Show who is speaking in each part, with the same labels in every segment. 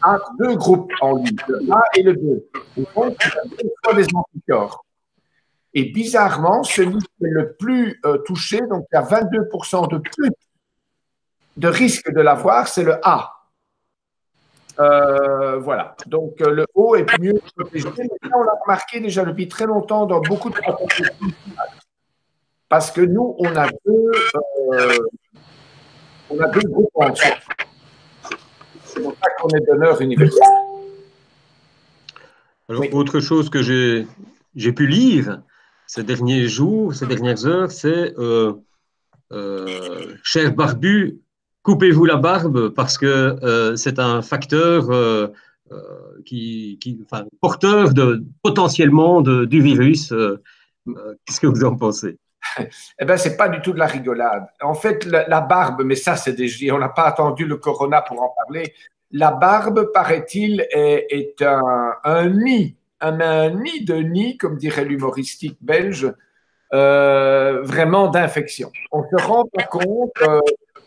Speaker 1: a deux groupes en lui, le A et le B. Et donc, il a deux fois des anticorps. Et bizarrement, celui qui est le plus touché, donc il y a 22% de plus de risque de l'avoir, c'est le A. Voilà. Donc, le O est mieux protégé. Mais ça, on l'a remarqué déjà depuis très longtemps dans beaucoup de pathologies. Parce que nous, on a deux groupes en soi. C'est pour ça qu'on est donneur universel.
Speaker 2: Alors, autre chose que j'ai pu lire ces derniers jours, ces dernières heures, c'est cher barbu, coupez-vous la barbe parce que c'est un facteur enfin, porteur potentiellement du virus. Qu'est-ce que vous en pensez?
Speaker 1: Eh bien, c'est pas du tout de la rigolade. En fait, la barbe, mais ça, c'est déjà, on n'a pas attendu le corona pour en parler. La barbe, paraît-il, est un nid, un nid, comme dirait l'humoristique belge, vraiment d'infection. On ne se rend pas compte,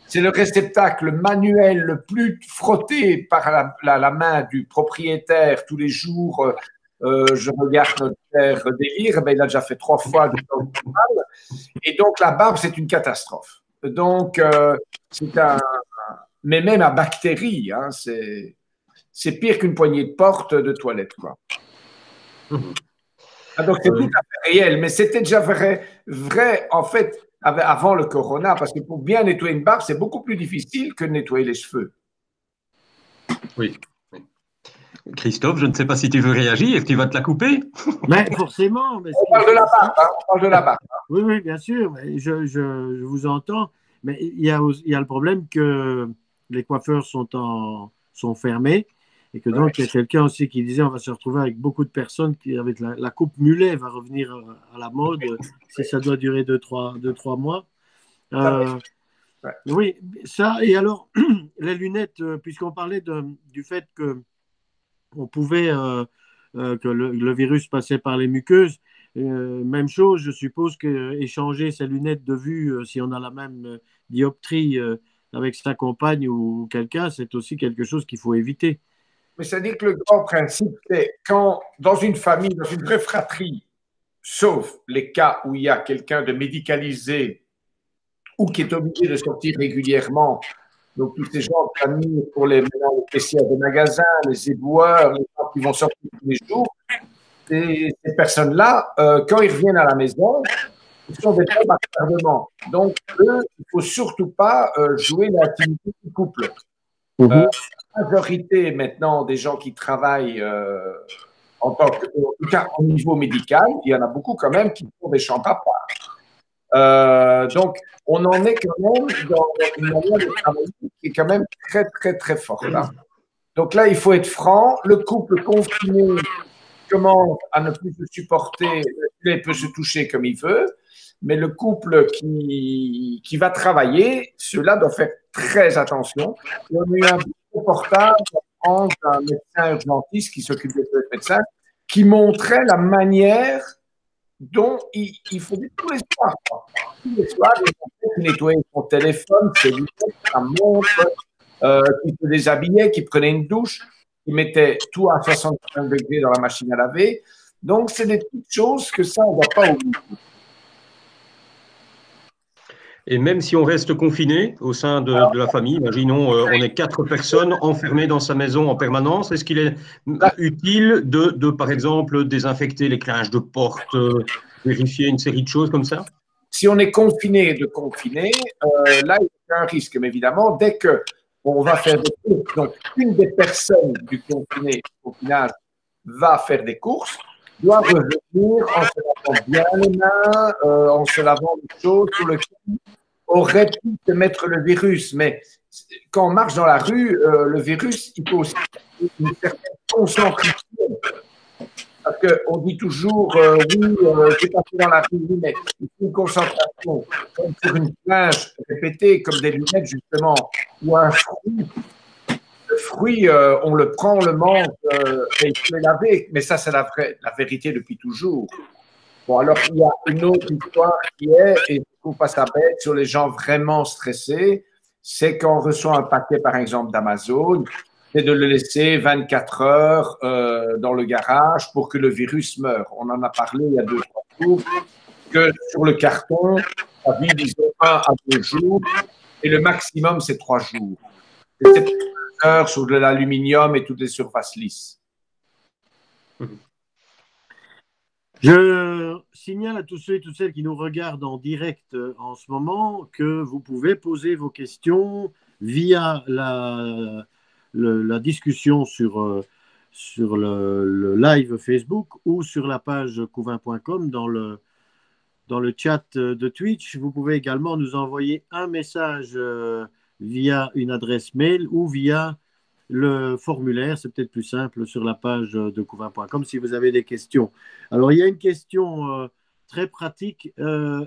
Speaker 1: c'est le réceptacle manuel le plus frotté par la main du propriétaire tous les jours. Je regarde notre père délire, ben, il a déjà fait 3 fois du temps mal. Et donc, la barbe, c'est une catastrophe. Donc, c'est un. Mais même à bactéries, hein, c'est pire qu'une poignée de porte de toilette, quoi. Donc, c'est tout à fait réel, mais c'était déjà vrai, en fait, avant le corona, parce que pour bien nettoyer une barbe, c'est beaucoup plus difficile que de nettoyer les cheveux.
Speaker 2: Oui. Christophe, je ne sais pas si tu veux réagir, tu vas te la couper?
Speaker 3: Mais forcément. Mais
Speaker 1: on parle de la barbe, hein, on parle de la barbe.
Speaker 3: Oui, oui, bien sûr, mais je vous entends, mais il y a le problème que les coiffeurs sont fermés et que donc il y a quelqu'un aussi qui disait on va se retrouver avec beaucoup de personnes qui, avec la coupe mulet, va revenir à la mode si ça doit durer 2-3 mois. Oui, ça, et alors les lunettes, puisqu'on parlait du fait que on pouvait que le virus passait par les muqueuses. Même chose, je suppose que échanger ses lunettes de vue, si on a la même dioptrie avec sa compagne ou quelqu'un, c'est aussi quelque chose qu'il faut éviter.
Speaker 1: Mais c'est-à-dire que le grand principe, c'est quand, dans une famille, dans une vraie fratrie, sauf les cas où il y a quelqu'un de médicalisé ou qui est obligé de sortir régulièrement, donc tous ces gens de famille pour les caissières de magasins, les éboueurs, les gens qui vont sortir tous les jours, ces personnes-là, quand ils reviennent à la maison, ils sont des hommes à retardement. Donc, eux, il ne faut surtout pas jouer l'intimité du couple. La majorité maintenant des gens qui travaillent en tout cas au niveau médical, il y en a beaucoup quand même qui font des chambres à part. Donc, on en est quand même dans une manière de travailler qui est quand même très, très, très forte. Hein. Donc là, il faut être franc. Le couple confiné commence à ne plus se supporter, il peut se toucher comme il veut, mais le couple qui va travailler, ceux-là doivent faire très attention. Et on a eu un reportage en France d'un médecin urgentiste qui s'occupe des médecins qui montrait la manière dont il faisait tous les soirs. Tous les soirs, il nettoyait son téléphone, ses lunettes, sa montre, qui se déshabillait, qui prenait une douche, qui mettait tout à 65 degrés dans la machine à laver. Donc, c'est des petites choses que ça, on ne doit pas oublier.
Speaker 2: Et même si on reste confiné au sein de la famille, imaginons on est 4 personnes enfermées dans sa maison en permanence, est-ce qu'il est utile de, par exemple, désinfecter les clinches de porte, vérifier une série de choses comme ça?
Speaker 1: Si on est confiné de confiner, là, il y a un risque. Mais évidemment, dès qu'on va faire des courses, donc une des personnes du confinage va faire des courses, doit revenir en se lavant bien les mains, en se lavant les choses sur le cul, aurait pu se mettre le virus. Mais quand on marche dans la rue, le virus, il faut aussi une certaine concentration. Parce qu'on dit toujours, oui, j'ai passé dans la rue, oui, mais il faut une concentration. Comme sur une plage répétée, comme des lunettes, justement, ou un fruit. Le fruit, on le prend, on le mange et il faut le laver. Mais ça, c'est la vérité depuis toujours. Bon, alors, il y a une autre histoire qui est, et je ne trouve pas ça bête, sur les gens vraiment stressés, c'est quand on reçoit un paquet, par exemple, d'Amazon, c'est de le laisser 24 heures dans le garage pour que le virus meure. On en a parlé il y a 2-3 jours, que sur le carton, ça vit, disons, 1 à 2 jours, et le maximum, c'est 3 jours. C'est 2 heures sur de l'aluminium et toutes les surfaces lisses.
Speaker 3: Je signale à tous ceux et toutes celles qui nous regardent en direct en ce moment que vous pouvez poser vos questions via la discussion sur le live Facebook ou sur la page couvain.com dans le chat de Twitch. Vous pouvez également nous envoyer un message via une adresse mail ou via le formulaire, c'est peut-être plus simple sur la page de couvain.com si vous avez des questions. Alors, il y a une question très pratique. On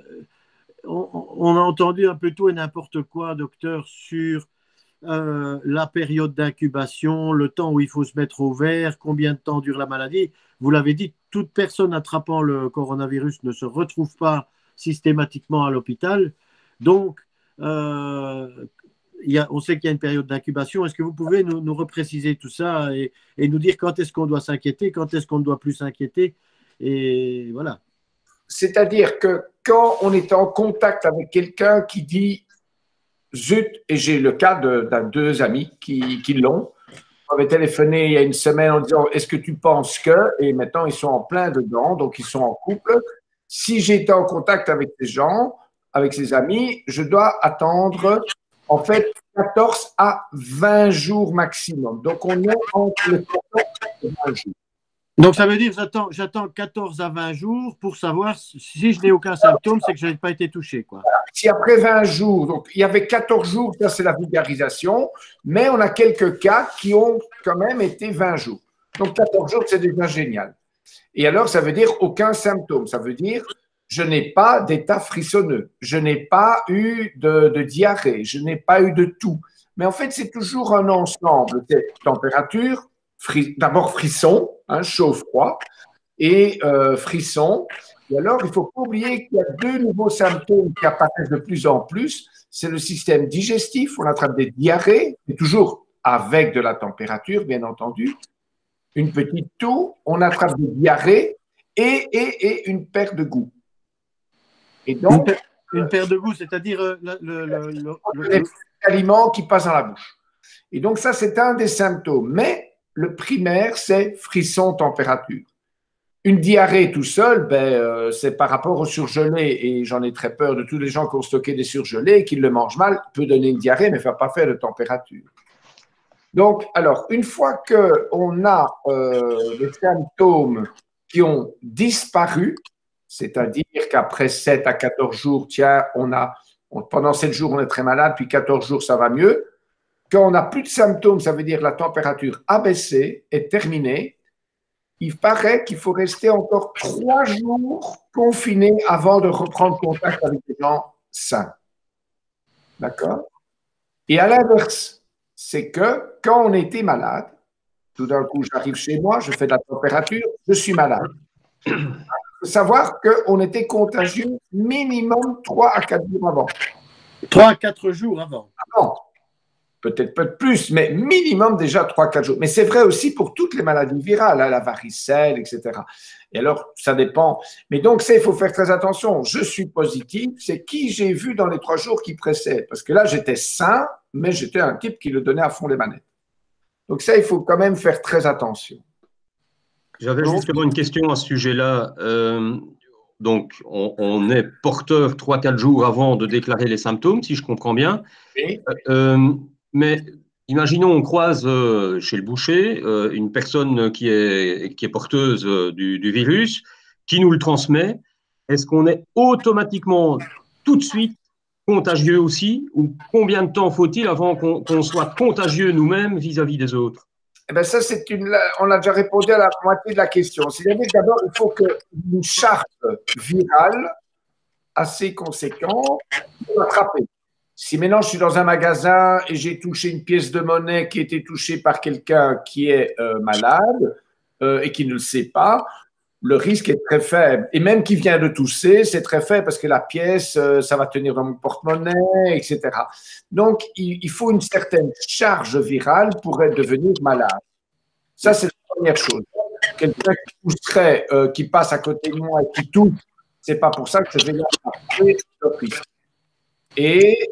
Speaker 3: a entendu un peu tout et n'importe quoi, docteur, sur la période d'incubation, le temps où il faut se mettre au vert, combien de temps dure la maladie. Vous l'avez dit, toute personne attrapant le coronavirus ne se retrouve pas systématiquement à l'hôpital. Donc, on sait qu'il y a une période d'incubation. Est-ce que vous pouvez nous repréciser tout ça et nous dire quand est-ce qu'on doit s'inquiéter, quand est-ce qu'on ne doit plus s'inquiéter? Et voilà.
Speaker 1: C'est-à-dire que quand on est en contact avec quelqu'un qui dit zut, et j'ai le cas de 2 amis qui l'ont, on avait téléphoné il y a une semaine en disant est-ce que tu penses que, et maintenant ils sont en plein dedans, donc ils sont en couple. Si j'ai été en contact avec ces gens, avec ces amis, je dois attendre en fait 14 à 20 jours maximum. Donc on est entre les 14 et 20 jours.
Speaker 3: Donc ça veut dire j'attends 14 à 20 jours pour savoir si je n'ai aucun symptôme, c'est que je n'ai pas été touché, quoi.
Speaker 1: Si après 20 jours, donc il y avait 14 jours, ça c'est la vulgarisation, mais on a quelques cas qui ont quand même été 20 jours. Donc 14 jours, c'est déjà génial. Et alors, ça veut dire aucun symptôme. Ça veut dire je n'ai pas d'état frissonneux, je n'ai pas eu de diarrhée, je n'ai pas eu de toux. Mais en fait, c'est toujours un ensemble. C'est température, d'abord frisson, hein, chaud-froid, et frisson. Et alors, il ne faut pas oublier qu'il y a 2 nouveaux symptômes qui apparaissent de plus en plus. C'est le système digestif, on attrape des diarrhées, et toujours avec de la température, bien entendu. Une petite toux, on attrape des diarrhées et une perte de goût. Et donc,
Speaker 3: une perte de goût, c'est-à-dire
Speaker 1: les aliments qui passent dans la bouche. Et donc, ça, c'est un des symptômes. Mais le primaire, c'est frisson, température. Une diarrhée tout seul, c'est par rapport au surgelé. Et j'en ai très peur de tous les gens qui ont stocké des surgelés, qui le mangent mal, peut donner une diarrhée, mais ne va pas faire de température. Donc, alors, une fois qu'on a les symptômes qui ont disparu, c'est-à-dire qu'après 7 à 14 jours, tiens, pendant 7 jours, on est très malade, puis 14 jours, ça va mieux. Quand on n'a plus de symptômes, ça veut dire que la température a baissé, est terminée. Il paraît qu'il faut rester encore 3 jours confiné avant de reprendre contact avec des gens sains. D'accord? Et à l'inverse, c'est que quand on était malade, tout d'un coup, j'arrive chez moi, je fais de la température, je suis malade. Il faut savoir qu'on était contagieux minimum 3 à 4 jours avant.
Speaker 3: 3 à 4 jours avant.
Speaker 1: Avant. Peut-être peu plus, mais minimum déjà 3-4 jours. Mais c'est vrai aussi pour toutes les maladies virales, hein, la varicelle, etc. Et alors, ça dépend. Mais donc, il faut faire très attention. Je suis positif, c'est qui j'ai vu dans les 3 jours qui précèdent. Parce que là, j'étais sain, mais j'étais un type qui le donnait à fond les manettes. Donc ça, il faut quand même faire très attention.
Speaker 2: J'avais justement une question à ce sujet-là. Donc, on est porteur 3-4 jours avant de déclarer les symptômes, si je comprends bien.
Speaker 1: Oui.
Speaker 2: Mais imaginons, on croise chez le boucher une personne qui est porteuse du virus, qui nous le transmet. Est-ce qu'on est automatiquement tout de suite contagieux aussi? Ou combien de temps faut-il avant qu'on soit contagieux nous-mêmes vis-à-vis des autres?
Speaker 1: Eh bien, ça, on a déjà répondu à la moitié de la question. C'est-à-dire que d'abord, il faut qu'une charte virale assez conséquente soit attrapée. Si maintenant je suis dans un magasin et j'ai touché une pièce de monnaie qui a été touchée par quelqu'un qui est malade et qui ne le sait pas, le risque est très faible. Et même qui vient de tousser, c'est très faible parce que la pièce, ça va tenir dans mon porte-monnaie, etc. Donc, il faut une certaine charge virale pour devenir malade. Ça, c'est la première chose. Quelqu'un qui tousserait, qui passe à côté de moi et qui tousse, c'est pas pour ça que je vais l'attraper le risque. Et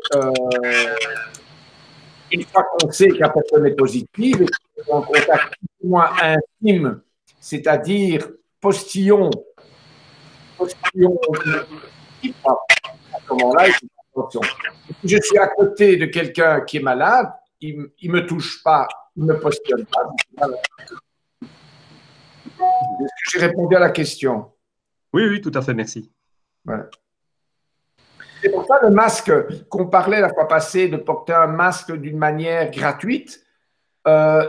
Speaker 1: une fois qu'on sait que la personne est positive, et qu'on est en contact plus ou moins intime, c'est-à-dire postillon, à ce moment-là, attention. Si je suis à côté de quelqu'un qui est malade, il ne me touche pas, il ne me postillonne pas. Est-ce que j'ai répondu à la question?
Speaker 2: Oui, oui, tout à fait, merci.
Speaker 1: Voilà. C'est pour ça le masque qu'on parlait la fois passée, de porter un masque d'une manière gratuite,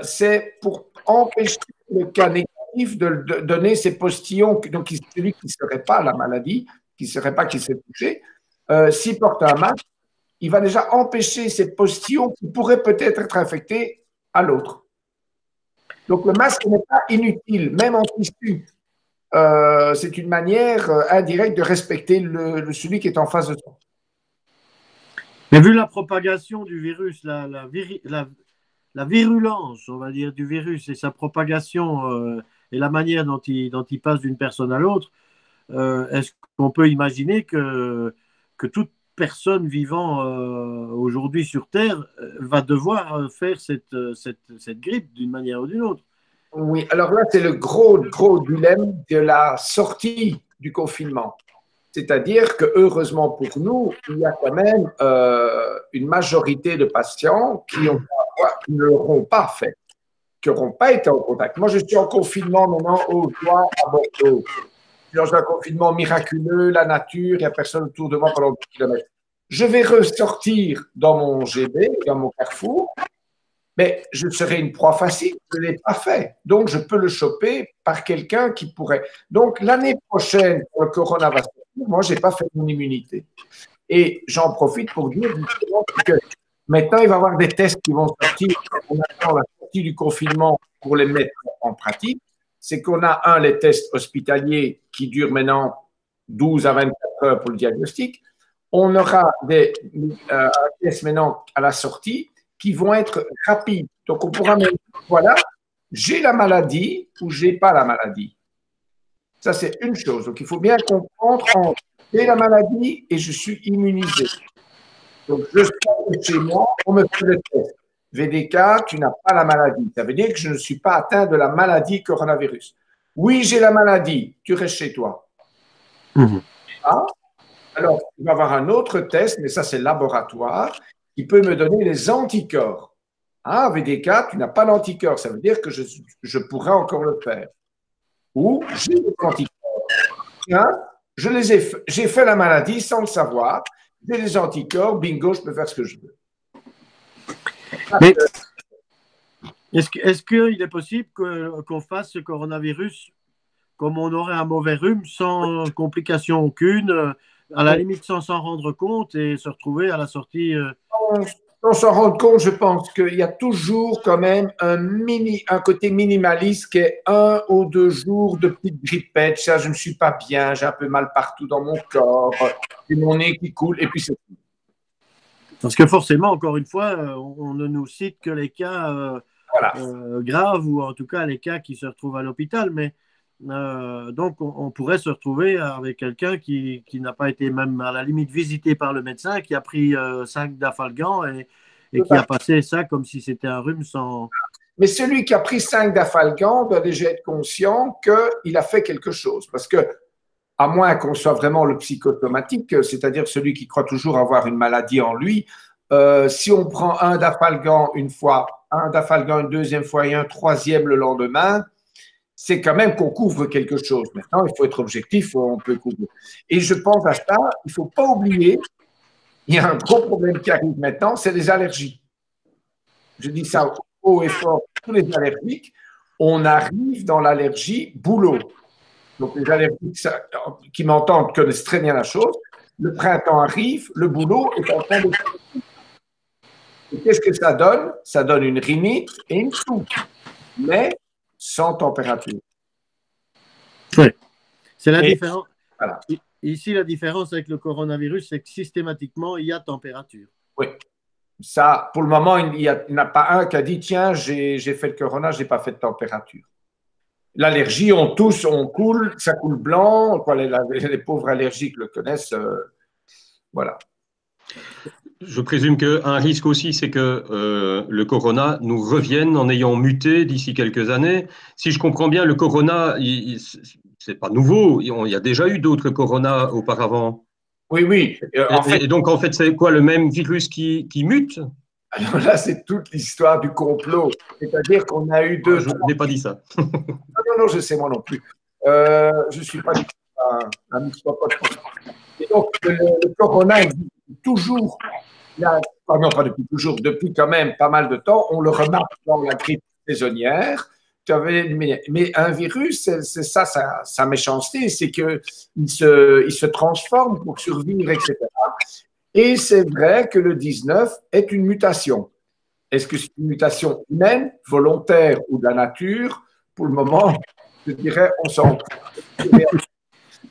Speaker 1: c'est pour empêcher le cas négatif de donner ces postillons, donc celui qui ne serait pas la maladie, qui ne serait pas qui s'est touché, s'il porte un masque, il va déjà empêcher ces postillons qui pourraient peut-être être infectés à l'autre. Donc le masque n'est pas inutile, même en tissu. C'est une manière indirecte de respecter celui qui est en face de toi.
Speaker 3: Mais vu la propagation du virus, la virulence, on va dire, du virus et sa propagation et la manière dont il passe d'une personne à l'autre, est-ce qu'on peut imaginer que toute personne vivant aujourd'hui sur Terre va devoir faire cette grippe d'une manière ou d'une autre?
Speaker 1: Oui, alors là, c'est le gros dilemme de la sortie du confinement. C'est-à-dire que, heureusement pour nous, il y a quand même une majorité de patients qui ne l'auront pas fait, qui n'auront pas été en contact. Moi, je suis en confinement maintenant au Joie à Bordeaux. Je suis dans un confinement miraculeux, la nature, il n'y a personne autour de moi pendant 10 km. Je vais ressortir dans mon GB, dans mon Carrefour, mais je serai une proie facile, je ne l'ai pas fait. Donc, je peux le choper par quelqu'un qui pourrait. Donc, l'année prochaine, pour le corona va sortir, moi, je n'ai pas fait mon immunité. Et j'en profite pour dire que maintenant, il va y avoir des tests qui vont sortir. On attend la sortie du confinement pour les mettre en pratique. C'est qu'on a, les tests hospitaliers qui durent maintenant 12 à 24 heures pour le diagnostic. On aura des tests maintenant à la sortie qui vont être rapides. Donc, on pourra même dire, voilà, j'ai la maladie ou j'ai pas la maladie. Ça, c'est une chose. Donc, il faut bien comprendre entre j'ai la maladie et je suis immunisé. Donc, je sors de chez moi, on me fait le test. VDK, tu n'as pas la maladie. Ça veut dire que je ne suis pas atteint de la maladie coronavirus. Oui, j'ai la maladie. Tu restes chez toi. Ah, alors, il va y avoir un autre test, mais ça, c'est laboratoire, qui peut me donner les anticorps. Ah, VDK, tu n'as pas d'anticorps. Ça veut dire que je pourrais encore le faire. Ou j'ai des anticorps. Tiens, j'ai fait la maladie sans le savoir. J'ai des anticorps, bingo, je peux faire ce que je veux.
Speaker 3: Mais est-ce qu'il est possible qu'on fasse ce coronavirus comme on aurait un mauvais rhume, sans complication aucune, à la limite sans s'en rendre compte et se retrouver à la sortie
Speaker 1: Sans s'en rendre compte, je pense qu'il y a toujours quand même un côté minimaliste qui est 1 ou 2 jours de petite grippette. Ça, je ne suis pas bien, j'ai un peu mal partout dans mon corps, j'ai mon nez qui coule, et puis c'est tout.
Speaker 3: Parce que forcément, encore une fois, on ne nous cite que les cas graves ou en tout cas les cas qui se retrouvent à l'hôpital. Mais donc, on pourrait se retrouver avec quelqu'un qui n'a pas été même à la limite visité par le médecin, qui a pris 5 Dafalgan et qui a passé ça comme si c'était un rhume sans…
Speaker 1: Mais celui qui a pris 5 Dafalgan doit déjà être conscient qu'il a fait quelque chose. Parce que, à moins qu'on soit vraiment le psychosomatique, c'est-à-dire celui qui croit toujours avoir une maladie en lui, si on prend un Dafalgan une fois, un Dafalgan une deuxième fois et un troisième le lendemain, c'est quand même qu'on couvre quelque chose. Maintenant, il faut être objectif, on peut couvrir. Et je pense à ça, il ne faut pas oublier, il y a un gros problème qui arrive maintenant, c'est les allergies. Je dis ça haut et fort, tous les allergiques, on arrive dans l'allergie boulot. Donc, les allergiques qui m'entendent connaissent très bien la chose. Le printemps arrive, le boulot est en train de… Et qu'est-ce que ça donne? Ça donne une rhinite et une toux, mais sans température.
Speaker 3: Oui. C'est la différence.
Speaker 1: Voilà.
Speaker 3: Ici, la différence avec le coronavirus, c'est que systématiquement, il y a température.
Speaker 1: Oui. Ça, pour le moment, il n'y en a pas un qui a dit, tiens, j'ai fait le corona, je n'ai pas fait de température. L'allergie, on coule, ça coule blanc. Quoi, les pauvres allergiques le connaissent. Voilà.
Speaker 2: Je présume qu'un risque aussi, c'est que le corona nous revienne en ayant muté d'ici quelques années. Si je comprends bien, le corona, c'est pas nouveau. Il y a déjà eu d'autres coronas auparavant.
Speaker 1: Oui, oui.
Speaker 2: Et donc, en fait, c'est quoi le même virus qui mute?
Speaker 1: Alors là, c'est toute l'histoire du complot. C'est-à-dire qu'on a eu deux.
Speaker 2: Je n'ai pas dit ça.
Speaker 1: Non, je sais moi non plus. Je ne suis pas du tout un mythopode. Et donc, le corona existe toujours. Non, pas depuis toujours, depuis quand même pas mal de temps. On le remarque dans la grippe saisonnière. Mais un virus, c'est ça sa méchanceté, c'est qu'il se transforme pour survivre, etc. Et c'est vrai que le 19 est une mutation. Est-ce que c'est une mutation humaine, volontaire ou de la nature? Pour le moment, je dirais, on s'en fout.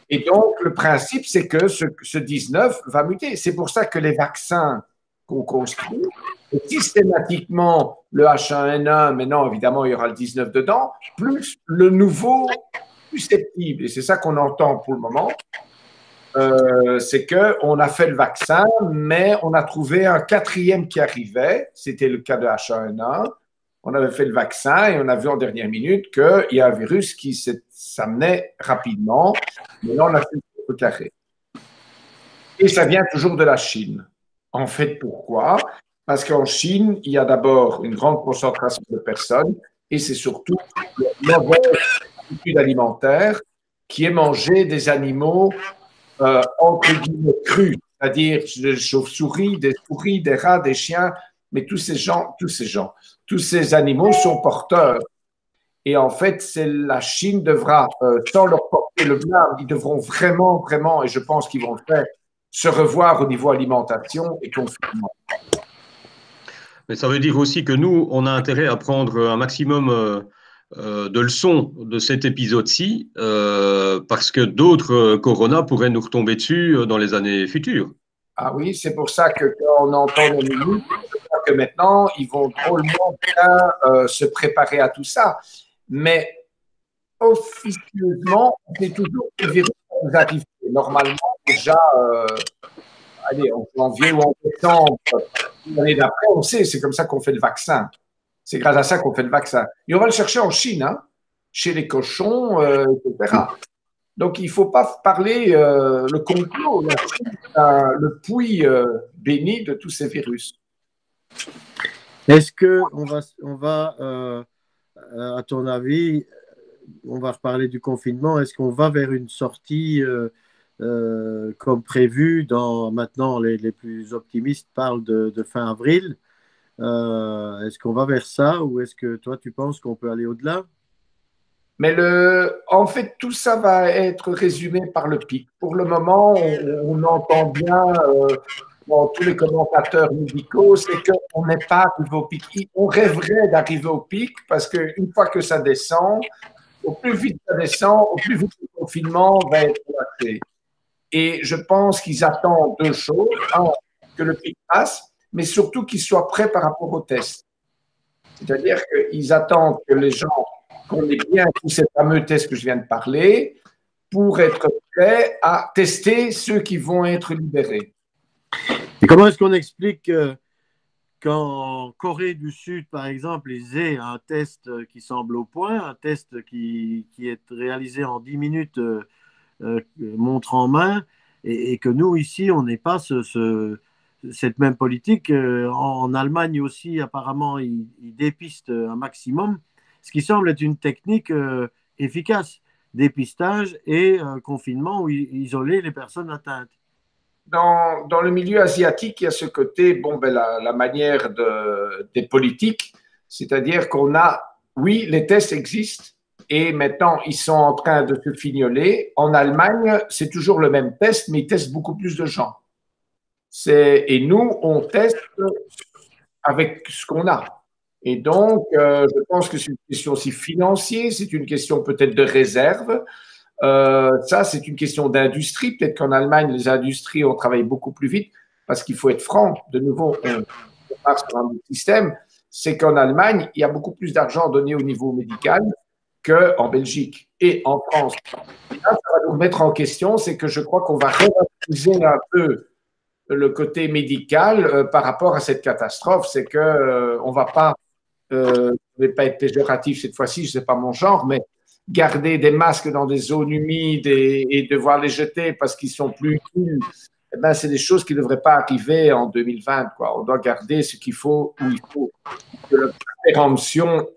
Speaker 1: Et donc, le principe, c'est que ce 19 va muter. C'est pour ça que les vaccins qu'on construit, et systématiquement le H1N1, mais non, évidemment, il y aura le 19 dedans, plus le nouveau susceptible. Et c'est ça qu'on entend pour le moment. C'est qu'on a fait le vaccin, mais on a trouvé un quatrième qui arrivait. C'était le cas de H1N1. On avait fait le vaccin et on a vu en dernière minute qu'il y a un virus qui s'amenait rapidement. Mais là, on a fait le carré. Et ça vient toujours de la Chine. En fait, pourquoi? Parce qu'en Chine, il y a d'abord une grande concentration de personnes et c'est surtout la mauvaise habitude alimentaire qui est manger des animaux entre guillemets crus, c'est-à-dire des chauves-souris, des souris, des rats, des chiens, mais tous ces animaux sont porteurs. Et en fait, la Chine devra, sans leur porter le blâme, ils devront vraiment, et je pense qu'ils vont le faire, se revoir au niveau alimentation et confinement.
Speaker 2: Mais ça veut dire aussi que nous, on a intérêt à prendre un maximum de leçons de cet épisode-ci, parce que d'autres coronas pourraient nous retomber dessus dans les années futures.
Speaker 1: Ah oui, c'est pour ça que quand on entend les minutes, que maintenant, ils vont drôlement bien se préparer à tout ça. Mais officieusement, c'est toujours le virus qui nous arrive. Normalement, déjà, en janvier ou en décembre, l'année d'après, on sait, c'est comme ça qu'on fait le vaccin. C'est grâce à ça qu'on fait le vaccin. Et on va le chercher en Chine, hein, chez les cochons, etc. Donc, il ne faut pas parler le complot. La Chine, le puits béni de tous ces virus.
Speaker 3: Est-ce qu'on va à ton avis, on va reparler du confinement, est-ce qu'on va vers une sortie comme prévu maintenant les plus optimistes parlent de fin avril? Est-ce qu'on va vers ça ou est-ce que toi tu penses qu'on peut aller au-delà?
Speaker 1: Mais en fait, tout ça va être résumé par le pic. Pour le moment, on entend bien dans tous les commentateurs médicaux, c'est qu'on n'est pas arrivé au pic. On rêverait d'arriver au pic parce qu'une fois que ça descend, au plus vite ça descend, au plus vite le confinement va être relaxé. Et je pense qu'ils attendent deux choses. Un, que le pic passe, mais surtout qu'ils soient prêts par rapport aux tests. C'est-à-dire qu'ils attendent que les gens, qu'on ait bien tous ces fameux tests que je viens de parler, pour être prêts à tester ceux qui vont être libérés.
Speaker 3: Et comment est-ce qu'on explique qu'en Corée du Sud, par exemple, ils aient un test qui semble au point, un test qui est réalisé en 10 minutes, montre en main, et que nous, ici, on n'ait pas cette même politique. En Allemagne aussi, apparemment, ils dépistent un maximum, ce qui semble être une technique efficace, dépistage et confinement ou isoler les personnes atteintes.
Speaker 1: Dans le milieu asiatique, il y a ce côté, la manière des politiques, c'est-à-dire qu'on a, oui, les tests existent et maintenant ils sont en train de se fignoler. En Allemagne, c'est toujours le même test, mais ils testent beaucoup plus de gens. Et nous, on teste avec ce qu'on a. Et donc, je pense que c'est une question aussi financière, c'est une question peut-être de réserve. Ça, c'est une question d'industrie. Peut-être qu'en Allemagne, les industries ont travaillé beaucoup plus vite parce qu'il faut être franc. De nouveau, on part sur un autre système. C'est qu'en Allemagne, il y a beaucoup plus d'argent donné au niveau médical qu'en Belgique et en France. Et là, ça va nous mettre en question, c'est que je crois qu'on va relativiser un peu le côté médical par rapport à cette catastrophe. C'est que on va pas, je ne vais pas être péjoratif cette fois-ci, ce n'est pas mon genre, mais garder des masques dans des zones humides et devoir les jeter parce qu'ils sont plus utiles, eh ben, c'est des choses qui ne devraient pas arriver en 2020. Quoi. On doit garder ce qu'il faut où il faut. Que la péremption,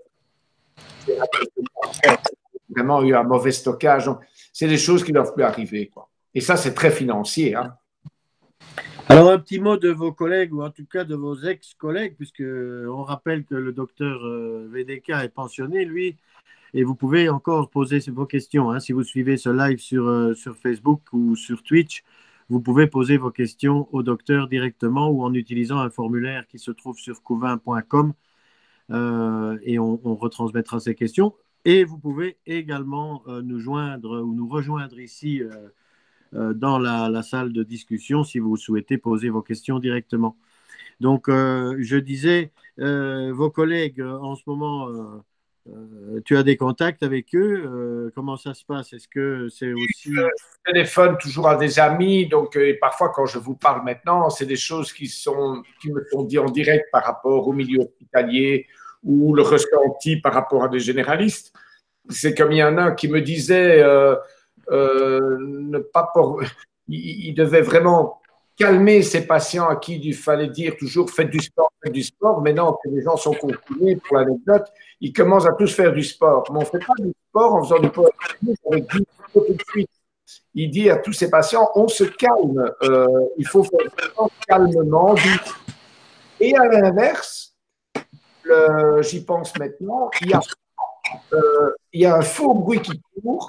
Speaker 1: vraiment eu un mauvais stockage. C'est des choses qui ne doivent plus arriver. Quoi. Et ça, c'est très financier. Hein.
Speaker 3: Alors, un petit mot de vos collègues, ou en tout cas de vos ex-collègues, puisque on rappelle que le docteur VDK est pensionné, lui, et vous pouvez encore poser vos questions. Hein. Si vous suivez ce live sur Facebook ou sur Twitch, vous pouvez poser vos questions au docteur directement ou en utilisant un formulaire qui se trouve sur couvain.com et on retransmettra ces questions. Et vous pouvez également nous joindre ou nous rejoindre ici dans la salle de discussion si vous souhaitez poser vos questions directement. Donc, je disais, vos collègues en ce moment, tu as des contacts avec eux, comment ça se passe? Est-ce que c'est aussi…
Speaker 1: Je téléphone toujours à des amis, donc et parfois quand je vous parle maintenant, c'est des choses qui me sont dites en direct par rapport au milieu hospitalier ou le ressenti par rapport à des généralistes. C'est comme il y en a qui me disait ne pas il devait vraiment calmer ces patients à qui il fallait dire toujours faites du sport, Maintenant que les gens sont confinés, pour l'anecdote, ils commencent à tous faire du sport. Mais on ne fait pas du sport en faisant du poids avec 10 tout de suite. Il dit à tous ces patients, on se calme, il faut faire du sport calmement. Et à l'inverse, j'y pense maintenant, il y a un faux bruit qui court.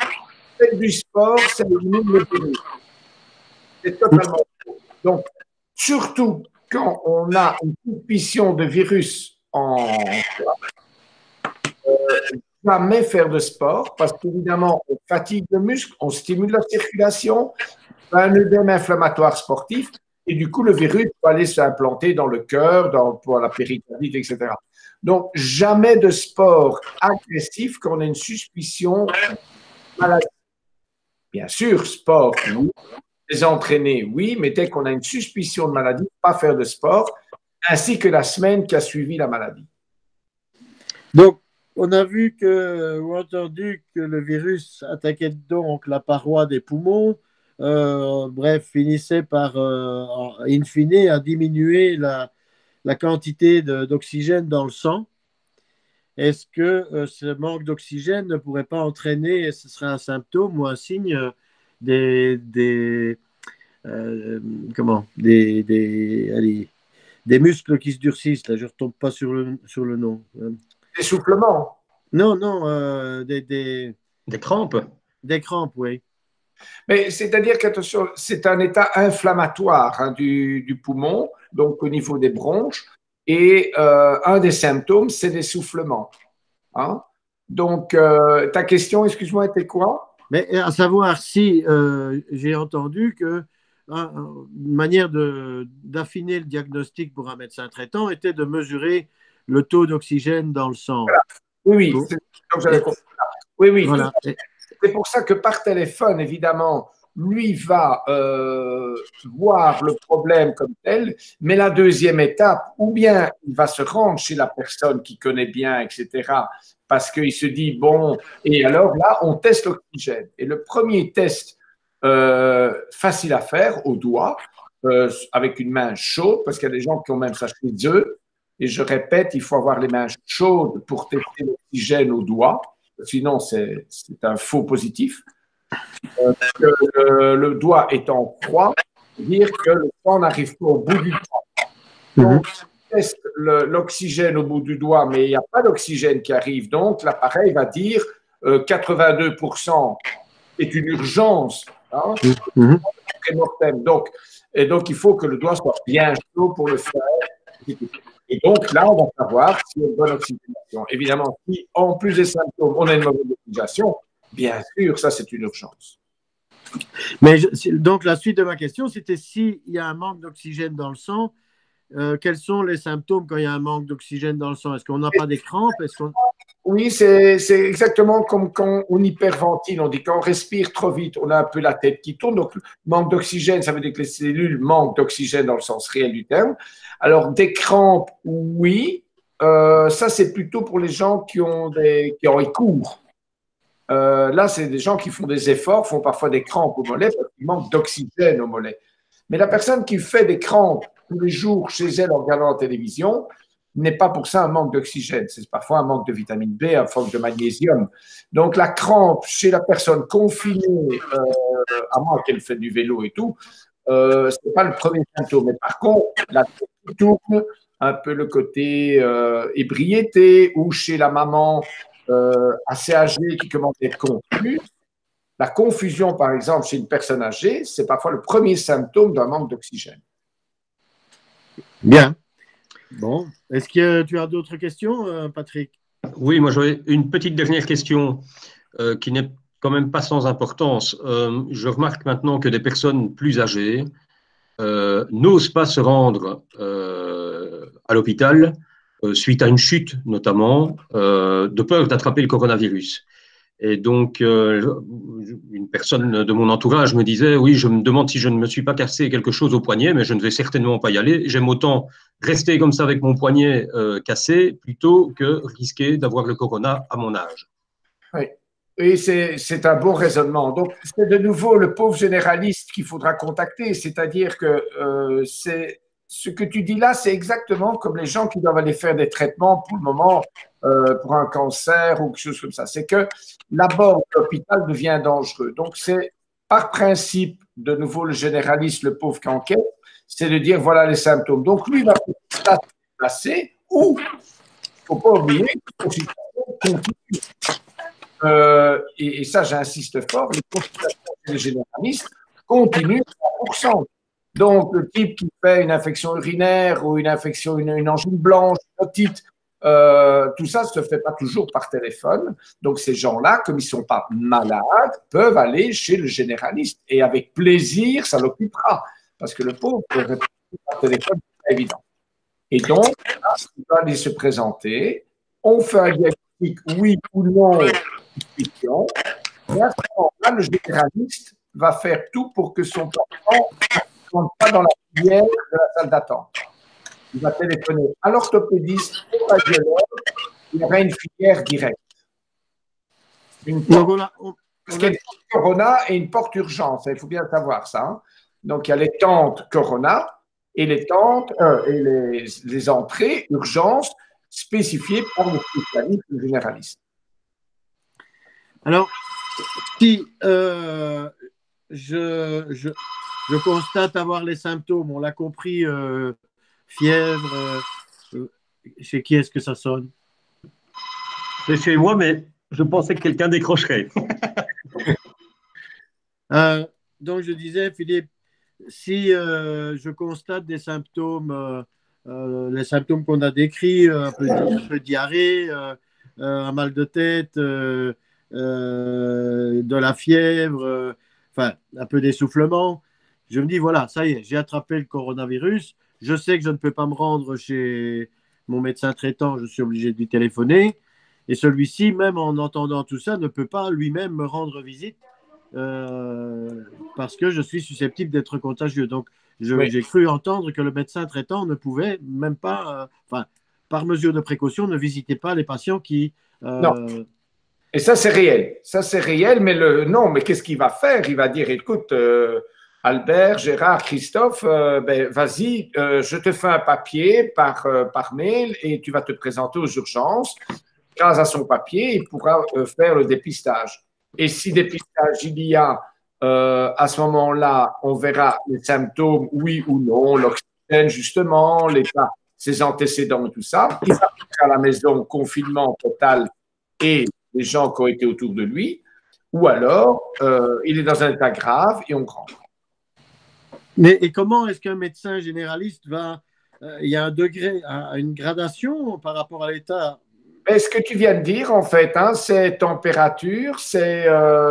Speaker 1: Faites du sport, ça élimine le virus. C'est totalement faux. Donc, surtout quand on a une suspicion de virus jamais faire de sport parce qu'évidemment, on fatigue le muscle, on stimule la circulation, un œdème inflammatoire sportif et du coup, le virus va aller s'implanter dans le cœur, pour la péricardite, etc. Donc, jamais de sport agressif quand on a une suspicion de maladie. Bien sûr, sport, oui. Les entraîner, oui, mais dès qu'on a une suspicion de maladie, pas faire de sport, ainsi que la semaine qui a suivi la maladie.
Speaker 3: Donc, on a vu ou entendu que le virus attaquait donc la paroi des poumons, bref, finissait par, in fine, à diminuer la quantité d'oxygène dans le sang. Est-ce que ce manque d'oxygène ne pourrait pas entraîner, et ce serait un symptôme ou un signe des muscles qui se durcissent, là, je ne retombe pas sur le nom.
Speaker 1: Essoufflement.
Speaker 3: Non, des
Speaker 2: crampes.
Speaker 3: Des crampes, oui.
Speaker 1: Mais c'est-à-dire qu'attention, c'est un état inflammatoire hein, du poumon, donc au niveau des bronches, et un des symptômes, c'est l'essoufflement. Hein? Donc, ta question, excuse-moi, était quoi?
Speaker 3: Mais à savoir si j'ai entendu que une manière d'affiner le diagnostic pour un médecin traitant était de mesurer le taux d'oxygène dans le sang.
Speaker 1: Voilà. Oui, oui. Oui.
Speaker 3: Voilà.
Speaker 1: C'est pour ça que par téléphone, évidemment, lui va voir le problème comme tel, mais la deuxième étape, ou bien il va se rendre chez la personne qui connaît bien, etc., parce qu'il se dit, bon, et alors là, on teste l'oxygène. Et le premier test facile à faire, au doigt, avec une main chaude, parce qu'il y a des gens qui ont même ça chez eux, et je répète, il faut avoir les mains chaudes pour tester l'oxygène au doigt, sinon c'est un faux positif. Le doigt étant froid, dire que le sang n'arrive pas au bout du doigt. Donc, on teste l'oxygène au bout du doigt, mais il n'y a pas d'oxygène qui arrive. Donc, l'appareil va dire 82% est une urgence. Hein, mortem. Donc, il faut que le doigt soit bien chaud pour le faire. Et donc, là, on va savoir s'il y a une bonne oxygénation. Évidemment, si en plus des symptômes, on a une mauvaise oxygénation, Bien sûr, ça c'est une urgence.
Speaker 3: Mais donc, la suite de ma question, c'était s'il y a un manque d'oxygène dans le sang, quels sont les symptômes quand il y a un manque d'oxygène dans le sang? Est-ce qu'on n'a pas des crampes?
Speaker 1: Oui, c'est exactement comme quand on hyperventile. On dit quand on respire trop vite, on a un peu la tête qui tourne. Donc, manque d'oxygène, ça veut dire que les cellules manquent d'oxygène dans le sens réel du terme. Alors, des crampes, oui. Ça, c'est plutôt pour les gens qui ils courent. Là, c'est des gens qui font des efforts, font parfois des crampes au mollet parce qu'il manque d'oxygène au mollet. Mais la personne qui fait des crampes tous les jours chez elle en regardant la télévision n'est pas pour ça un manque d'oxygène. C'est parfois un manque de vitamine B, un manque de magnésium. Donc, la crampe chez la personne confinée, à moins qu'elle fait du vélo et tout, ce n'est pas le premier symptôme. Mais par contre, la tête qui tourne, un peu le côté ébriété, ou chez la maman assez âgée qui commence à être confuse. La confusion, par exemple, chez une personne âgée, c'est parfois le premier symptôme d'un manque d'oxygène.
Speaker 3: Bien. Bon. Est-ce que tu as d'autres questions, Patrick?
Speaker 2: Oui, moi j'aurais une petite dernière question qui n'est quand même pas sans importance. Je remarque maintenant que des personnes plus âgées n'osent pas se rendre à l'hôpital suite à une chute notamment, de peur d'attraper le coronavirus. Et donc, une personne de mon entourage me disait, oui, je me demande si je ne me suis pas cassé quelque chose au poignet, mais je ne vais certainement pas y aller. J'aime autant rester comme ça avec mon poignet cassé plutôt que risquer d'avoir le corona à mon âge.
Speaker 1: Oui, et c'est un bon raisonnement. Donc, c'est de nouveau le pauvre généraliste qu'il faudra contacter. C'est-à-dire que ce que tu dis là, c'est exactement comme les gens qui doivent aller faire des traitements pour le moment, pour un cancer ou quelque chose comme ça. C'est que l'abord, l'hôpital devient dangereux. Donc, c'est par principe, de nouveau, le généraliste, le pauvre qui enquête, c'est de dire voilà les symptômes. Donc, lui, il va se placer ou, il ne faut pas oublier, que la consultation continue. Et ça, j'insiste fort, les consultations chez les généralistes continuent à 100%. Donc, le type qui fait une infection urinaire ou une infection, une angine blanche, une otite, tout ça ne se fait pas toujours par téléphone. Donc, ces gens-là, comme ils ne sont pas malades, peuvent aller chez le généraliste. Et avec plaisir, ça l'occupera. Parce que le pauvre peut répondre par téléphone, c'est évident. Et donc, là, il va aller se présenter. On fait un diagnostic, oui ou non. Et à ce moment-là, le généraliste va faire tout pour que son patient ne rentre pas dans la filière de la salle d'attente. Il va téléphoner à l'orthopédiste, au radiologue, il y aura une filière directe. Parce qu'il y a une porte Corona et une porte urgence, il faut bien savoir ça. Hein. Donc, il y a les tentes Corona et les tentes et les entrées urgence spécifiées par le spécialiste, le généraliste.
Speaker 3: Alors, si je constate avoir les symptômes, on l'a compris, fièvre, chez qui est-ce que ça sonne?
Speaker 2: C'est chez moi, mais je pensais que quelqu'un décrocherait.
Speaker 3: Donc, je disais, Philippe, si je constate des symptômes, les symptômes qu'on a décrits, un peu de diarrhée, un mal de tête, de la fièvre, enfin, un peu d'essoufflement, je me dis, voilà, ça y est, j'ai attrapé le coronavirus. Je sais que je ne peux pas me rendre chez mon médecin traitant, je suis obligé de lui téléphoner. Et celui-ci, même en entendant tout ça, ne peut pas lui-même me rendre visite parce que je suis susceptible d'être contagieux. Donc, j'ai cru entendre que le médecin traitant ne pouvait même pas, par mesure de précaution, ne visitait pas les patients qui…
Speaker 1: Non. Et ça, c'est réel. Ça, c'est réel, mais non, mais qu'est-ce qu'il va faire? Il va dire, écoute, Albert, Gérard, Christophe, vas-y, je te fais un papier par mail et tu vas te présenter aux urgences. Grâce à son papier, il pourra faire le dépistage. Et si dépistage il y a, à ce moment-là, on verra les symptômes, oui ou non, l'oxygène, justement, l'état, ses antécédents et tout ça. Il va rentrer à la maison, confinement total et les gens qui ont été autour de lui. Ou alors, il est dans un état grave et on rentre.
Speaker 3: Et comment est-ce qu'un médecin généraliste va… il y a un degré, une gradation par rapport à l'état
Speaker 1: Mais ce que tu viens de dire, en fait, hein, c'est température, c'est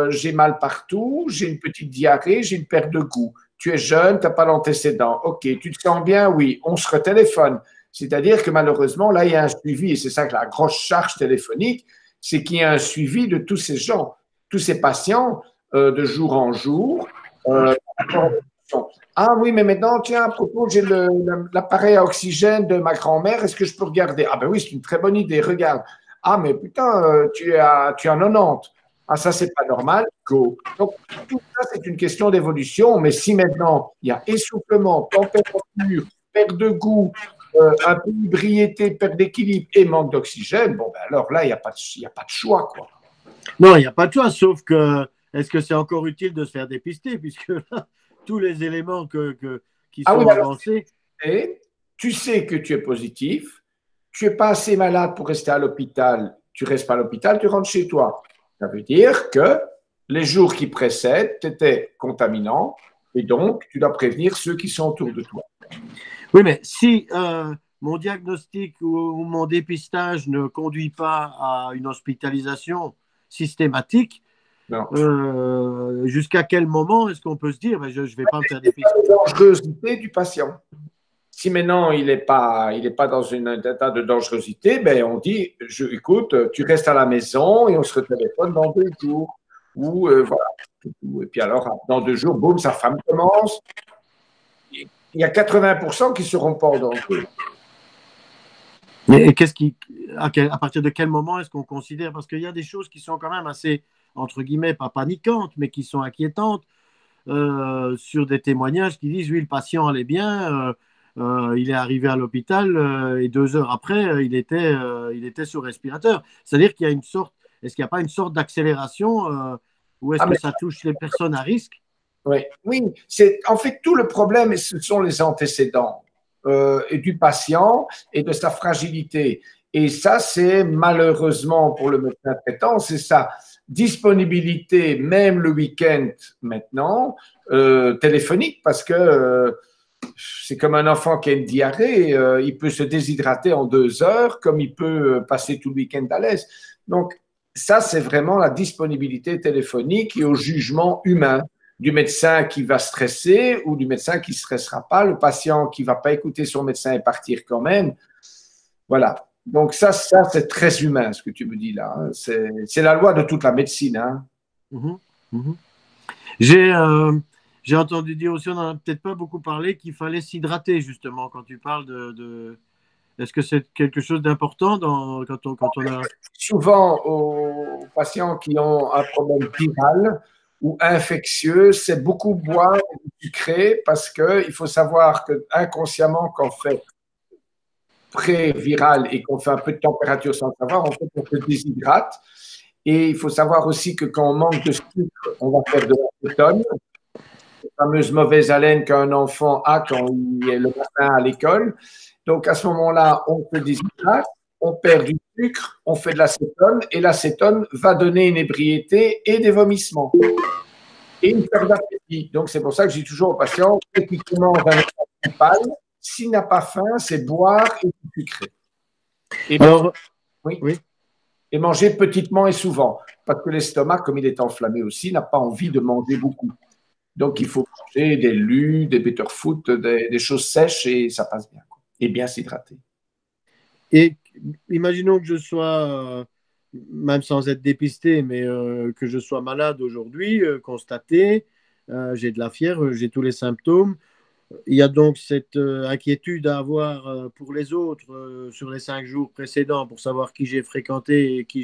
Speaker 1: j'ai mal partout, j'ai une petite diarrhée, j'ai une perte de goût. Tu es jeune, tu n'as pas d'antécédent. OK, tu te sens bien? Oui, on se retéléphone. C'est-à-dire que malheureusement, là, il y a un suivi, et c'est ça que la grosse charge téléphonique, c'est qu'il y a un suivi de tous ces gens, tous ces patients, de jour en jour. Ah oui, mais maintenant, tiens, à propos, j'ai l'appareil à oxygène de ma grand-mère, est-ce que je peux regarder? Ah ben oui, c'est une très bonne idée, regarde. Ah, mais putain, tu as 90. Ah, ça, c'est pas normal, go. Donc, tout ça, c'est une question d'évolution, mais si maintenant, il y a essoufflement, température, perte de goût, un peu d'ébriété, perte d'équilibre et manque d'oxygène, bon, ben alors là, il n'y a pas de choix, quoi.
Speaker 3: Non, il n'y a pas de choix, sauf que est-ce que c'est encore utile de se faire dépister, puisque là, tous les éléments qui
Speaker 1: Ah
Speaker 3: sont
Speaker 1: oui, alors,
Speaker 3: avancés.
Speaker 1: tu sais que tu es positif, tu n'es pas assez malade pour rester à l'hôpital, tu restes pas à l'hôpital, tu rentres chez toi. Ça veut dire que les jours qui précèdent, tu étais contaminant et donc tu dois prévenir ceux qui sont autour de toi.
Speaker 3: Oui, mais si mon diagnostic ou mon dépistage ne conduit pas à une hospitalisation systématique, jusqu'à quel moment est-ce qu'on peut se dire ben, je ne vais pas me faire dépister?
Speaker 1: La dangerosité du patient. Si maintenant il n'est pas dans un état de dangerosité, ben on dit écoute, tu restes à la maison et on se retéléphone dans 2 jours. Ou voilà. Et puis alors, dans 2 jours, boum, sa femme commence. Il y a 80% qui ne seront pas en danger.
Speaker 3: Et à partir de quel moment est-ce qu'on considère? Parce qu'il y a des choses qui sont quand même assez, entre guillemets, pas paniquantes, mais qui sont inquiétantes sur des témoignages qui disent oui, le patient allait bien, il est arrivé à l'hôpital et 2 heures après, il était sous respirateur. C'est-à-dire qu'il y a une sorte, est-ce qu'il n'y a pas une sorte d'accélération ou est-ce que ça touche les personnes à risque?
Speaker 1: Oui, oui. En fait, tout le problème, ce sont les antécédents et du patient et de sa fragilité. Et ça, c'est malheureusement pour le médecin traitant, c'est sa disponibilité, même le week-end maintenant, téléphonique, parce que c'est comme un enfant qui a une diarrhée, il peut se déshydrater en 2 heures, comme il peut passer tout le week-end à l'aise. Donc, ça, c'est vraiment la disponibilité téléphonique et au jugement humain du médecin qui va stresser ou du médecin qui ne stressera pas, le patient qui ne va pas écouter son médecin et partir quand même. Voilà. Donc ça c'est très humain ce que tu me dis là. C'est la loi de toute la médecine. Hein.
Speaker 3: Mmh, mmh. J'ai entendu dire aussi, on n'en a peut-être pas beaucoup parlé, qu'il fallait s'hydrater justement quand tu parles de... Est-ce que c'est quelque chose d'important quand on a...
Speaker 1: Souvent, aux patients qui ont un problème viral ou infectieux, c'est beaucoup boire du sucré parce qu'il faut savoir que inconsciemment, quand on fait pré-viral et qu'on fait un peu de température sans le savoir, en fait, on se déshydrate. Et il faut savoir aussi que quand on manque de sucre, on va faire de l'acétone, la fameuse mauvaise haleine qu'un enfant a quand il est le matin à l'école. Donc, à ce moment-là, on se déshydrate, on perd du sucre, on fait de l'acétone, et l'acétone va donner une ébriété et des vomissements. Et une perte d'appétit. Donc, c'est pour ça que je dis toujours aux patients, dès qu'il commence un état principal, s'il n'a pas faim, c'est boire et sucrer. Et
Speaker 3: Alors,
Speaker 1: oui. Et manger petitement et souvent. Parce que l'estomac, comme il est enflammé aussi, n'a pas envie de manger beaucoup. Donc, il faut manger des lus, des better-foot, des choses sèches et ça passe bien. Quoi. Et bien s'hydrater.
Speaker 3: Et imaginons que je sois, même sans être dépisté, mais que je sois malade aujourd'hui, constaté, j'ai de la fièvre, j'ai tous les symptômes. Il y a donc cette inquiétude à avoir pour les autres sur les 5 jours précédents pour savoir qui j'ai fréquenté et qui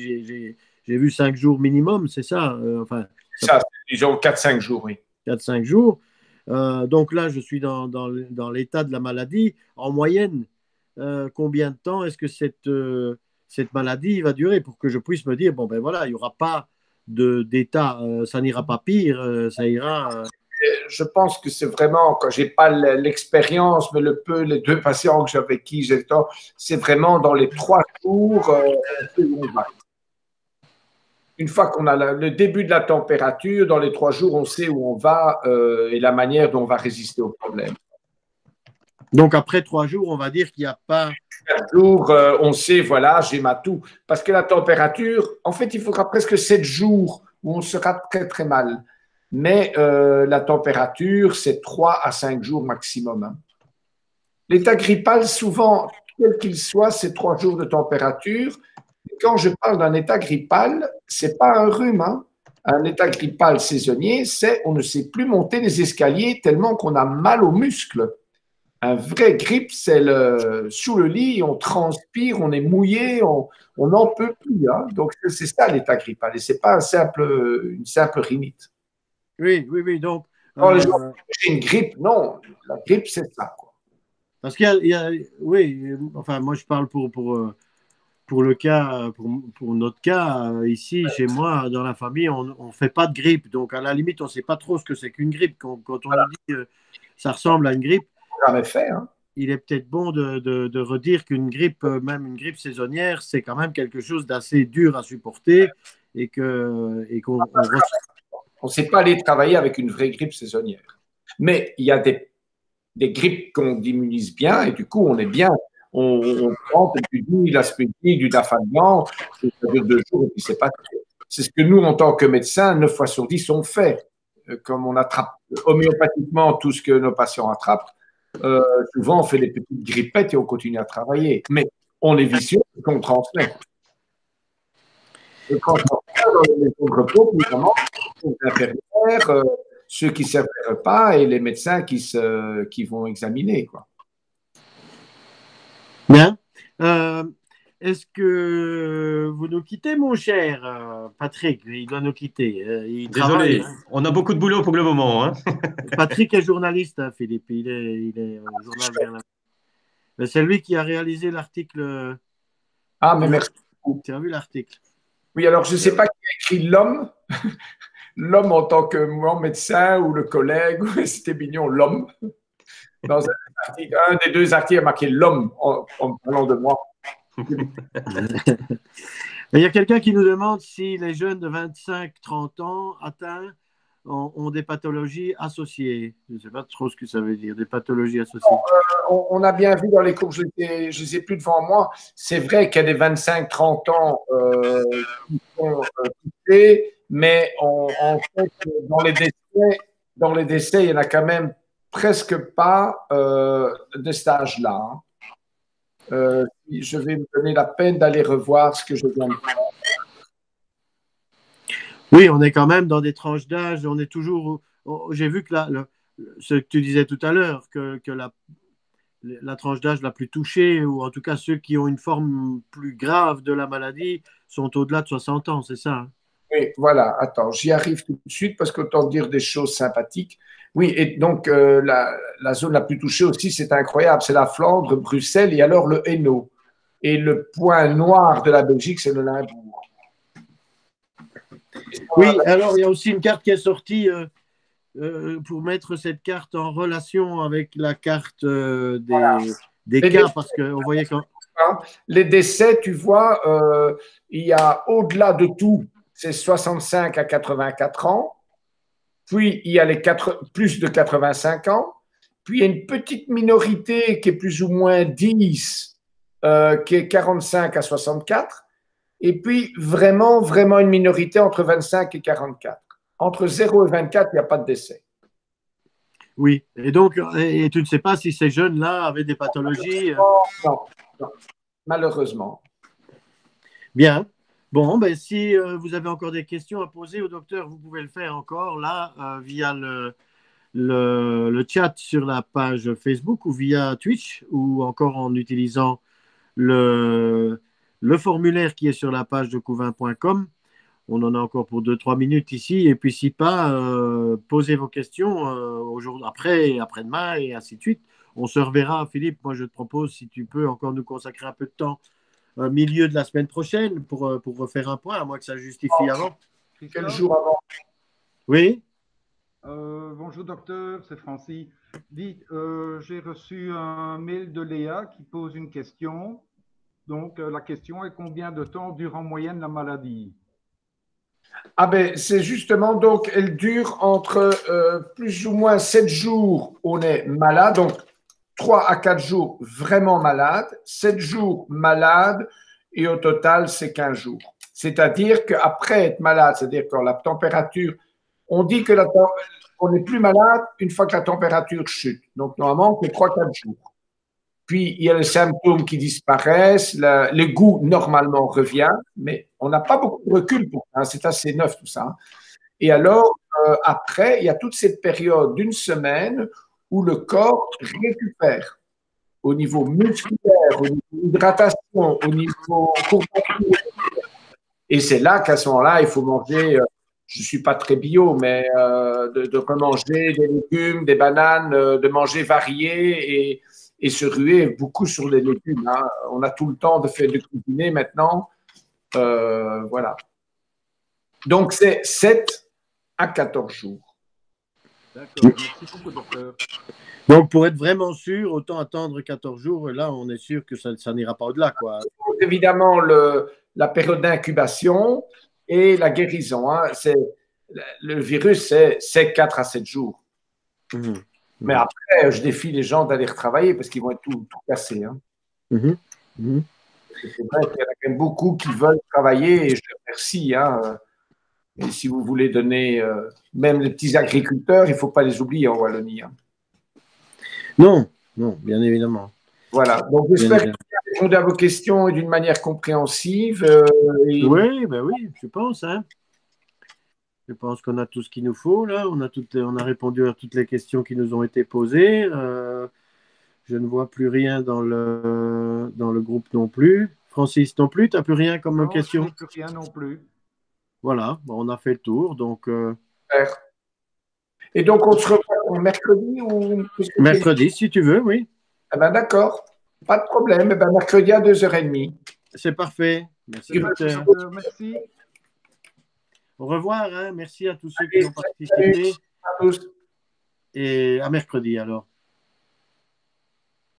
Speaker 3: j'ai vu 5 jours minimum, c'est ça?
Speaker 1: Ça, disons 4-5 jours, oui.
Speaker 3: 4-5 jours. Donc là, je suis dans l'état de la maladie. En moyenne, combien de temps est-ce que cette maladie va durer pour que je puisse me dire, bon, ben voilà, il n'y aura pas d'état, ça n'ira pas pire, ça ira.
Speaker 1: Je pense que c'est vraiment, quand je n'ai pas l'expérience, mais les 2 patients que j'avais qui j'ai le temps, c'est vraiment dans les 3 jours, on va. Une fois qu'on a le début de la température, dans les 3 jours, on sait où on va et la manière dont on va résister au problème.
Speaker 3: Donc, après 3 jours, on va dire qu'il n'y a pas…
Speaker 1: 4 jours, on sait, voilà, j'ai ma toux. Parce que la température, en fait, il faudra presque 7 jours où on sera très, très mal. Mais la température, c'est 3 à 5 jours maximum. Hein. L'état grippal, souvent, quel qu'il soit, c'est 3 jours de température. Et quand je parle d'un état grippal, ce n'est pas un rhume. Hein. Un état grippal saisonnier, c'est on ne sait plus monter les escaliers tellement qu'on a mal aux muscles. Un vrai grippe, c'est sous le lit, on transpire, on est mouillé, on n'en peut plus. Hein. Donc, c'est ça l'état grippal et ce n'est pas une simple rhinite.
Speaker 3: Oui, oui, oui. Donc,
Speaker 1: Quand les gens j'ai une grippe, non, la grippe, c'est ça. Quoi.
Speaker 3: Parce qu'il y a, oui, enfin, moi, je parle pour le cas, pour notre cas, ici, chez moi, dans la famille, on ne fait pas de grippe. Donc, à la limite, on ne sait pas trop ce que c'est qu'une grippe. Quand on nous dit que ça ressemble à une grippe,
Speaker 1: jamais fait, hein.
Speaker 3: Il est peut-être bon de redire qu'une grippe, même une grippe saisonnière, c'est quand même quelque chose d'assez dur à supporter et qu'on
Speaker 1: on ne sait pas aller travailler avec une vraie grippe saisonnière. Mais il y a des grippes qu'on immunise bien et du coup, on est bien. On prend du l'aspédique, du dafalgan, ça dure 2 jours et puis c'est pas. C'est ce que nous, en tant que médecins, 9 fois sur 10, on fait. Comme on attrape homéopathiquement tout ce que nos patients attrapent, souvent on fait des petites grippettes et on continue à travailler. Mais on est vicieux et qu'on transmet. Et quand on regarde dans les maisons de repos, évidemment, les infirmières, ceux qui ne servent les repas et les médecins qui vont examiner. Quoi.
Speaker 3: Bien. Est-ce que vous nous quittez, mon cher Patrick? Il doit nous quitter.
Speaker 2: Il Désolé, on a beaucoup de boulot pour le moment. Hein.
Speaker 3: Patrick est journaliste, hein, Philippe. Il est au journal Berlin. C'est lui qui a réalisé l'article.
Speaker 1: Ah, mais merci beaucoup.
Speaker 3: Tu as vu l'article?
Speaker 1: Oui, alors je ne sais pas qui a écrit l'homme. L'homme en tant que moi, médecin, ou le collègue, c'était mignon, l'homme. Dans un des 2 articles, il y a marqué l'homme en parlant de moi.
Speaker 3: Il y a quelqu'un qui nous demande si les jeunes de 25-30 ans atteints ont des pathologies associées. Je ne sais pas trop ce que ça veut dire, des pathologies associées.
Speaker 1: On a bien vu dans les cours, je ne les ai plus devant moi, c'est vrai qu'il y a des 25-30 ans qui sont touchés, mais en fait, dans les décès, il n'y en a quand même presque pas de cet âge-là. Hein. Je vais me donner la peine d'aller revoir ce que je viens de faire.
Speaker 3: Oui, on est quand même dans des tranches d'âge, on est toujours… J'ai vu que ce que tu disais tout à l'heure, que la tranche d'âge la plus touchée, ou en tout cas ceux qui ont une forme plus grave de la maladie, sont au-delà de 60 ans, c'est ça? Hein?
Speaker 1: Oui, voilà, attends, j'y arrive tout de suite parce qu'autant dire des choses sympathiques. Oui, et donc la zone la plus touchée aussi, c'est incroyable, c'est la Flandre, Bruxelles et alors le Hainaut. Et le point noir de la Belgique, c'est le Limbourg.
Speaker 3: Oui, alors il y a aussi une carte qui est sortie pour mettre cette carte en relation avec la carte des cas, parce qu'on voyait quand…
Speaker 1: Les décès, tu vois, il y a au-delà de tout, c'est 65 à 84 ans. Puis, il y a plus de 85 ans. Puis, il y a une petite minorité qui est plus ou moins 10, qui est 45 à 64. Et puis, vraiment, vraiment une minorité entre 25 et 44. Entre 0 et 24, il n'y a pas de décès.
Speaker 3: Oui, et donc, et tu ne sais pas si ces jeunes-là avaient des pathologies
Speaker 1: Non, malheureusement.
Speaker 3: Bien. Bon, ben, si vous avez encore des questions à poser au docteur, vous pouvez le faire encore là, via le chat sur la page Facebook ou via Twitch, ou encore en utilisant le formulaire qui est sur la page de couvain.com. On en a encore pour 2-3 minutes ici. Et puis, si pas, posez vos questions aujourd'hui, après-demain et ainsi de suite. On se reverra, Philippe. Moi, je te propose, si tu peux encore nous consacrer un peu de temps, milieu de la semaine prochaine, pour refaire un point, à moins que ça justifie avant.
Speaker 1: Quel jour avant?
Speaker 3: Oui.
Speaker 4: Bonjour docteur, c'est Francis. Dites, j'ai reçu un mail de Léa qui pose une question. Donc, la question est combien de temps dure en moyenne la maladie?
Speaker 1: Ah ben, c'est justement, donc, elle dure entre plus ou moins 7 jours, on est malade. Donc, 3 à 4 jours vraiment malade, 7 jours malade, et au total, c'est 15 jours. C'est-à-dire qu'après être malade, c'est-à-dire quand la température, on dit que on n'est plus malade une fois que la température chute. Donc, normalement, c'est 3-4 jours. Puis, il y a les symptômes qui disparaissent, le goût, normalement, revient, mais on n'a pas beaucoup de recul pour ça. C'est assez neuf, tout ça. Et alors, après, il y a toute cette période d'une semaine où le corps récupère au niveau musculaire, au niveau hydratation, au niveau courbature. Et c'est là qu'à ce moment-là, il faut manger, je ne suis pas très bio, mais de remanger des légumes, des bananes, de manger varié et se ruer beaucoup sur les légumes. Hein. On a tout le temps de cuisiner maintenant. Voilà. Donc, c'est 7 à 14 jours.
Speaker 4: D'accord. Merci beaucoup, docteur.
Speaker 3: Donc, pour être vraiment sûr, autant attendre 14 jours. Là, on est sûr que ça n'ira pas au-delà, quoi.
Speaker 1: Évidemment, la période d'incubation et la guérison. Hein. Le virus, c'est 4 à 7 jours. Mais après, je défie les gens d'aller retravailler parce qu'ils vont être tout cassés. Hein. C'est vrai qu'il y en a quand même beaucoup qui veulent travailler et je les remercie. Hein. Et si vous voulez donner, même les petits agriculteurs, il ne faut pas les oublier en Wallonie. Hein.
Speaker 3: Non, bien évidemment.
Speaker 1: Voilà. Donc, j'espère que j'ai répondu à vos questions d'une manière compréhensive.
Speaker 3: Oui, je pense. Hein. Je pense qu'on a tout ce qu'il nous faut là. On a répondu à toutes les questions qui nous ont été posées. Je ne vois plus rien dans le groupe non plus. Francis non plus, tu n'as plus rien comme question?
Speaker 4: Non, plus rien non plus.
Speaker 3: Voilà, on a fait le tour. Donc,
Speaker 1: Et donc, on se revoit mercredi ou
Speaker 3: mercredi, si tu veux, oui.
Speaker 1: Eh ben, d'accord, pas de problème. Eh ben, mercredi à 2h30.
Speaker 3: C'est parfait. Merci, docteur.
Speaker 4: Merci.
Speaker 3: Au revoir. Hein. Merci à tous ceux qui ont participé.
Speaker 1: Salut à tous.
Speaker 3: Et à mercredi alors.